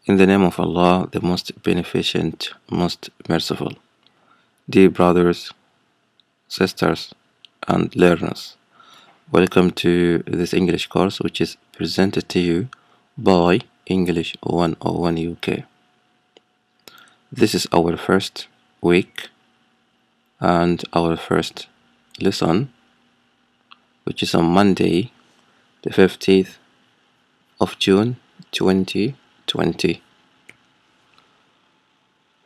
In the name of Allah, the most beneficent, most merciful. Dear brothers, sisters, and learners, welcome to this English course which is presented to you by English 101 UK. This is our first week and our first lesson, which is on Monday, the 15th of June 2020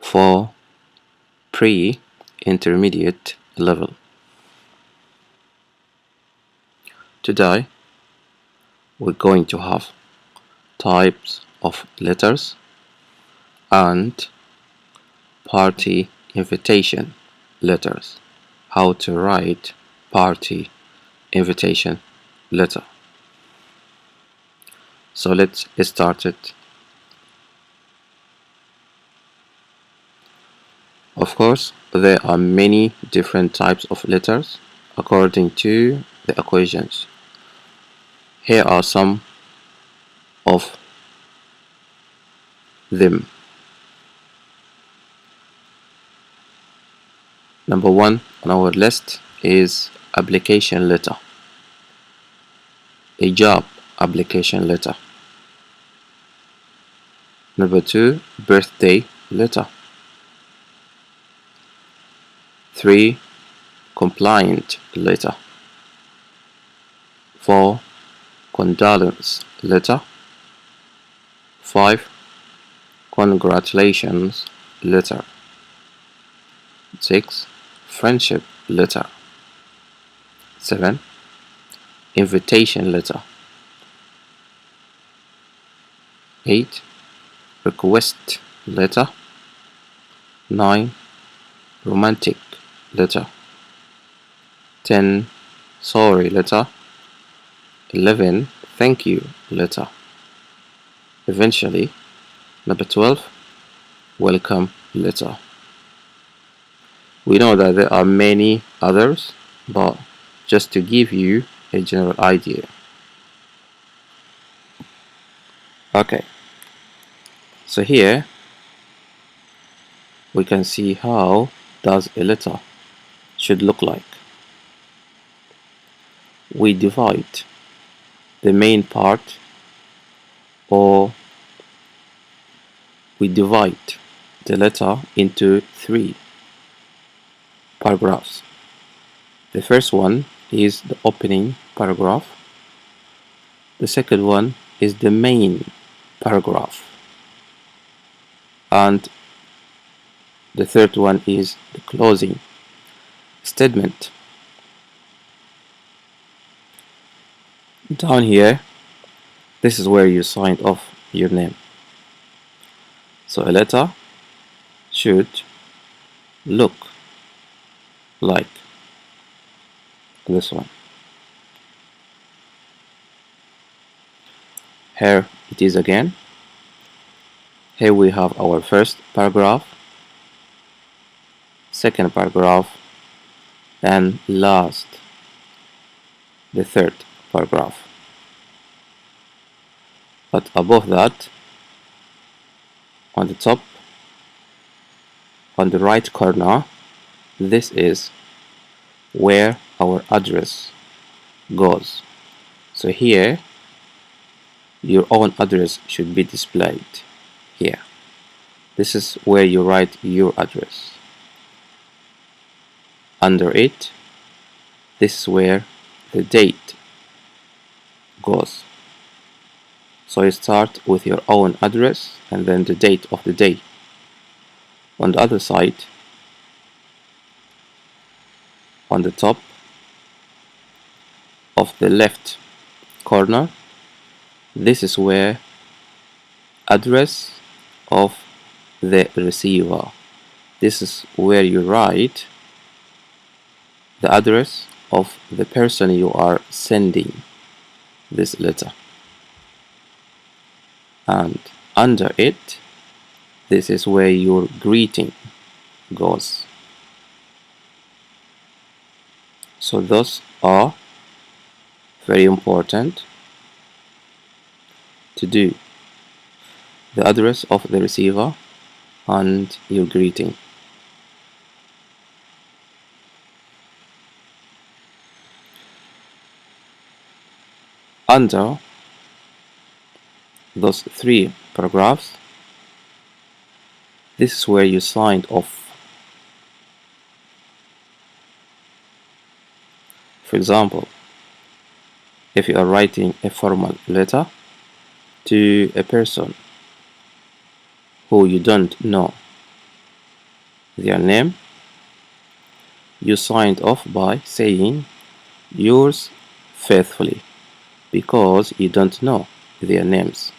for pre-intermediate level. Today we're going to have types of letters and party invitation letters. How to write party invitation letter. So let's start it. Of course, there are many different types of letters according to the equations. Here are some of them. Number one on our list is application letter. A job application letter. Number two, birthday letter. 3. Compliant letter. 4. Condolence letter. 5. Congratulations letter. 6. Friendship letter. 7. Invitation letter. 8. Request letter. 9. Romantic letter. 10. Sorry letter. 11. Thank you letter. Eventually, number 12. Welcome letter. We know that there are many others, but just to give you a general idea. Okay, so here we can see how does a letter should look like. We divide the main part, or we divide the letter into 3 paragraphs. The first one is the opening paragraph. The second one is the main paragraph. And the third one is the closing statement. Down here, this is where you signed off your name. So a letter should look like this one. Here it is again. Here we have our first paragraph, second paragraph, and last, the third paragraph. But above that, on the top, on the right corner, this is where our address goes. So here, your own address should be displayed here. This is where you write your address. Under it, this is where the date goes. So you start with your own address and then the date of the day. On the other side, on the top of the left corner, this is where address of the receiver. This is where you write the address of the person you are sending this letter. And under it, this is where your greeting goes. So those are very important to do. the address of the receiver, and your greeting. Under those three paragraphs, this is where you signed off. For example, if you are writing a formal letter to a person who you don't know their name, you signed off by saying yours faithfully, because you don't know their names.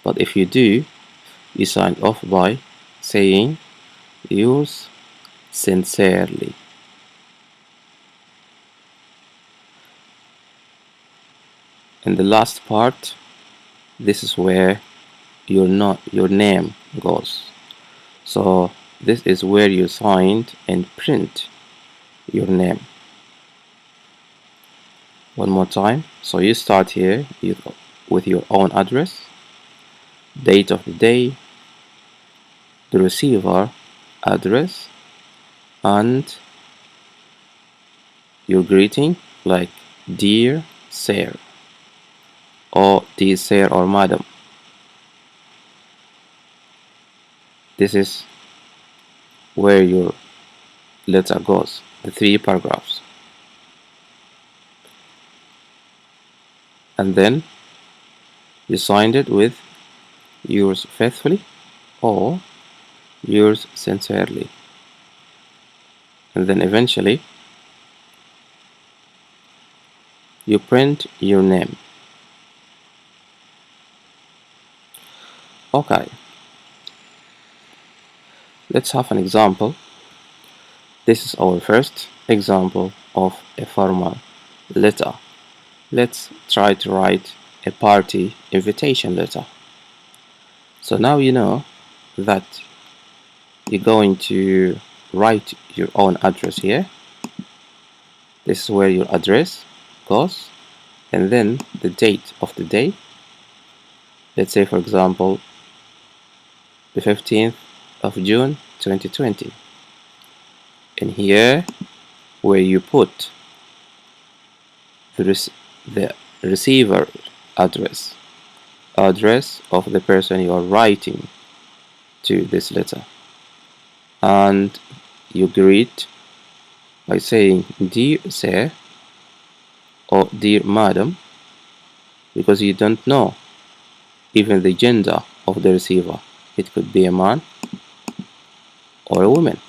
But if you do, you signed off by saying yours sincerely. In the last part, this is where your name goes. So this is where you signed and print your name. One more time. So you start here with your own address, date of the day, the receiver address, and your greeting, like dear sir, or dear sir or madam. This is where your letter goes, the three paragraphs. And then you signed it with yours faithfully or yours sincerely. And then eventually you print your name. Okay, let's have an example. This is our first example of a formal letter. Let's try to write a party invitation letter. So now you know that you're going to write your own address here. This is where your address goes, and then the date of the day. Let's say, for example, the 15th of June 2020. And here where you put the receiver address of the person you are writing to this letter, and you greet by saying dear sir or dear madam, because you don't know even the gender of the receiver. It could be a man or a woman,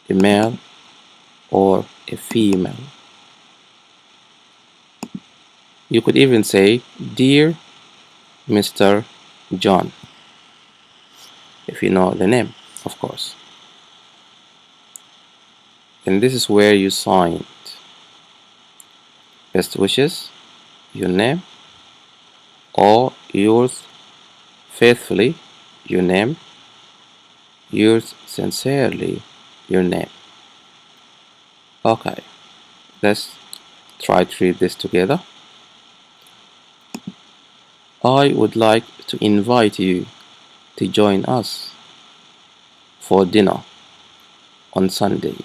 a male or a female. You could even say dear Mr. John, if you know the name, of course. And this is where you signed best wishes, your name, or yours faithfully, your name, yours sincerely, your name. Okay, let's try to read this together. I would like to invite you to join us for dinner on Sunday.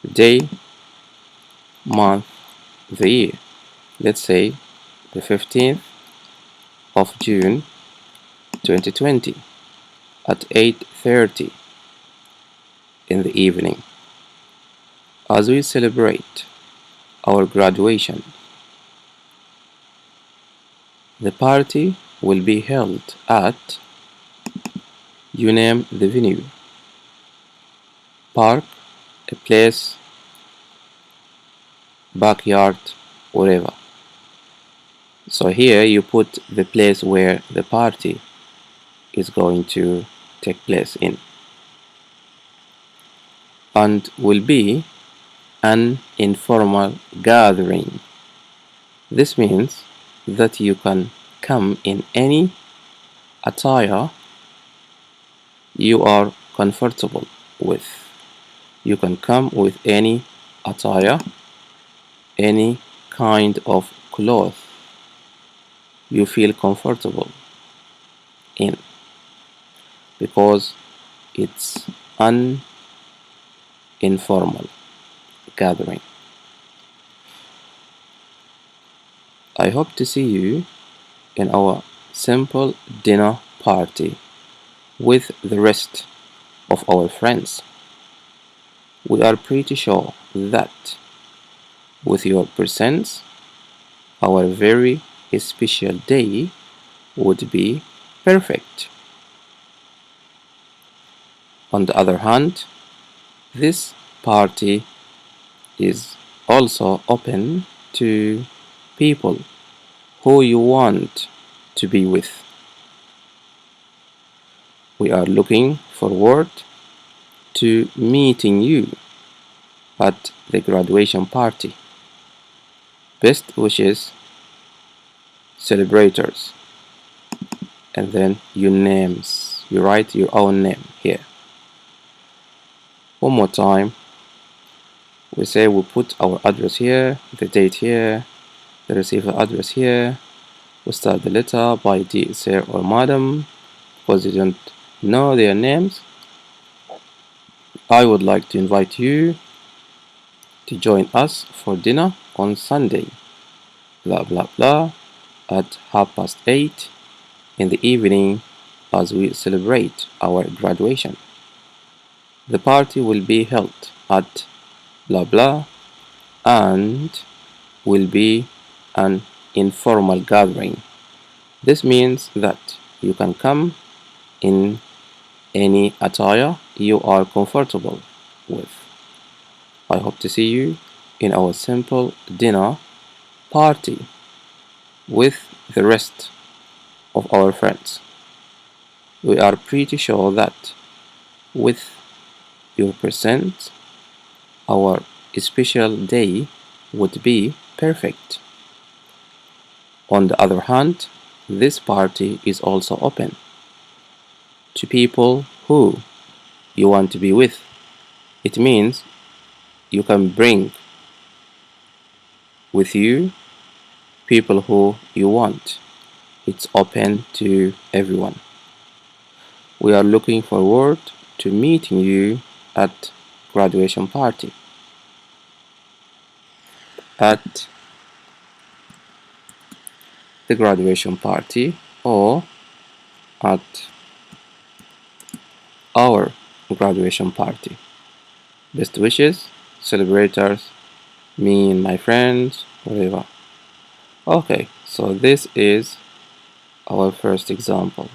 The day, month, the year. Let's say the 15th of June 2020 at 8:30 in the evening, as we celebrate our graduation. The party will be held at, you name the venue, park, a place, backyard, wherever. So here you put the place where the party is going to take place in, and will be an informal gathering. This means that you can come in any attire you are comfortable with. You can come with any attire, any kind of cloth you feel comfortable in, because it's an informal gathering. I hope to see you in our simple dinner party with the rest of our friends. We are pretty sure that with your presence, our very special day would be perfect. On the other hand, this party is also open to people who you want to be with. We are looking forward to meeting you at the graduation party. Best wishes, celebrators. And then your names. You write your own name here. One more time. We say we put our address here, the date here, the receiver address here. We start the letter by dear sir or madam, because you don't know their names. I would like to invite you to join us for dinner on Sunday, blah blah blah, at 8:30 in the evening as we celebrate our graduation. The party will be held at blah blah and will be an informal gathering. This means that you can come in any attire you are comfortable with. I hope to see you in our simple dinner party with the rest of our friends. We are pretty sure that with your present, our special day would be perfect. On the other hand, this party is also open to people who you want to be with. It means you can bring with you people who you want. It's open to everyone. We are looking forward to meeting you at graduation party. At the graduation party, or at our graduation party. Best wishes, celebrators, me and my friends, whatever. Okay, so this is our first example.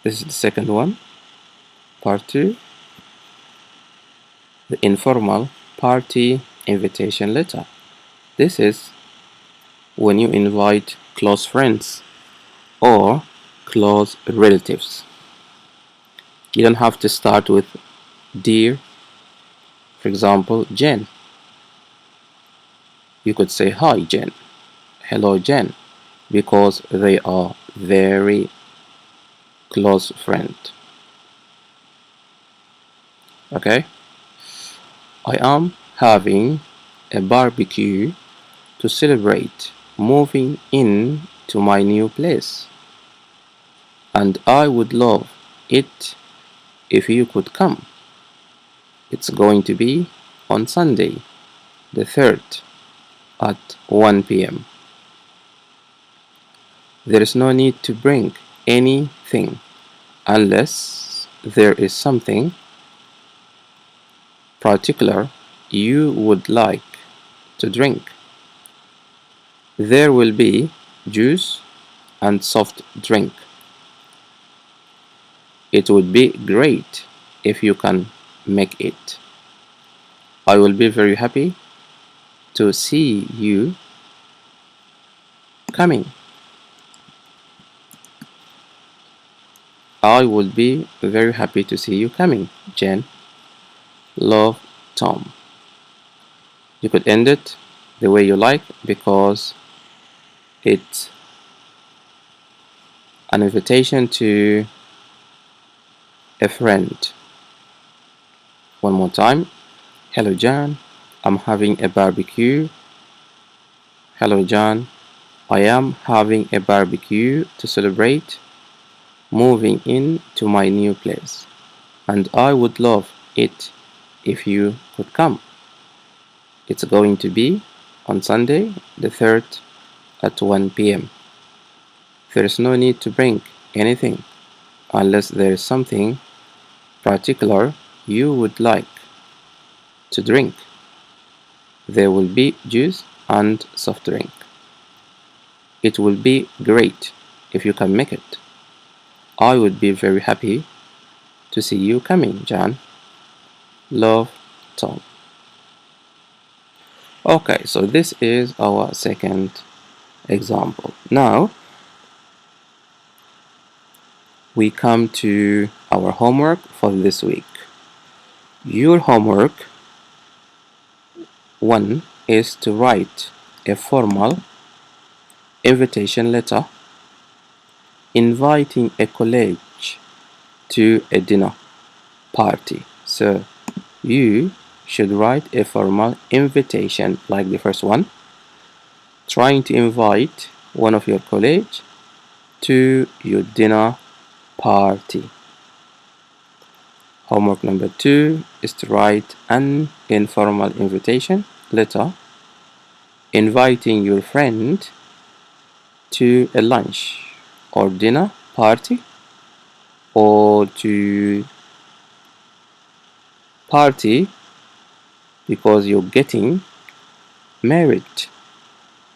This is the second one, part 2, the informal party invitation letter. This is when you invite close friends or close relatives. You don't have to start with dear, for example, Jen. You could say hi, Jen, hello, Jen, because they are very close friend. Okay? I am having a barbecue to celebrate moving in to my new place, and I would love it if you could come. It's going to be on Sunday, the 3rd at 1 p.m. There is no need to bring anything unless there is something particular you would like to drink. There will be juice and soft drink. It would be great if you can make it. I will be very happy to see you coming. I would be very happy to see you coming, Jen. Love, Tom. You could end it the way you like, because it's an invitation to a friend. One more time. Hello, Jan. I'm having a barbecue. Hello, John. I am having a barbecue to celebrate moving in to my new place, and I would love it if you could come. It's going to be on Sunday, the 3rd at 1 p.m. There is no need to bring anything unless there is something particular you would like to drink. There will be juice and soft drink. It will be great if you can make it. I would be very happy to see you coming, John. Love, Tom. Okay, so this is our second example. Now we come to our homework for this week. Your homework 1 is to write a formal invitation letter inviting a college to a dinner party. So you should write a formal invitation like the first one, trying to invite one of your colleagues to your dinner party. Homework number 2 is to write an informal invitation letter inviting your friend to a lunch or dinner party or to party because you're getting married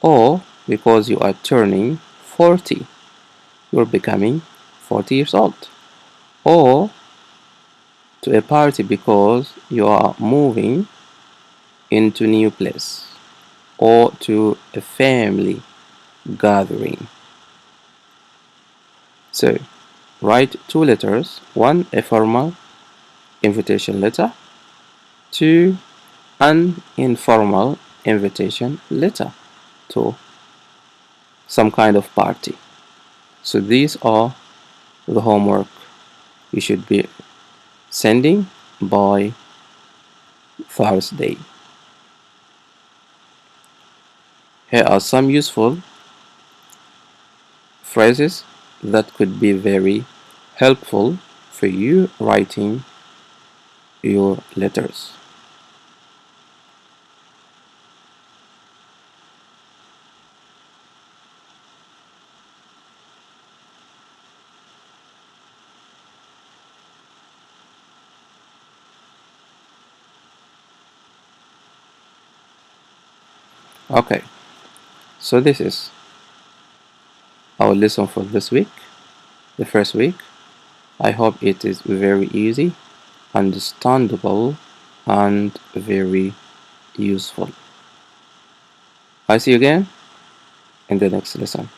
or because you are turning 40. You're becoming 40 years old. Or to a party because you are moving into new place, or to a family gathering. So write 2 letters. 1 a formal invitation letter, 2 an informal invitation letter to some kind of party. So these are the homework you should be sending by Thursday. Here are some useful phrases that could be very helpful for you writing your letters. Okay, so this is our lesson for this week, the first week. I hope it is very easy, understandable, and very useful. I see you again in the next lesson.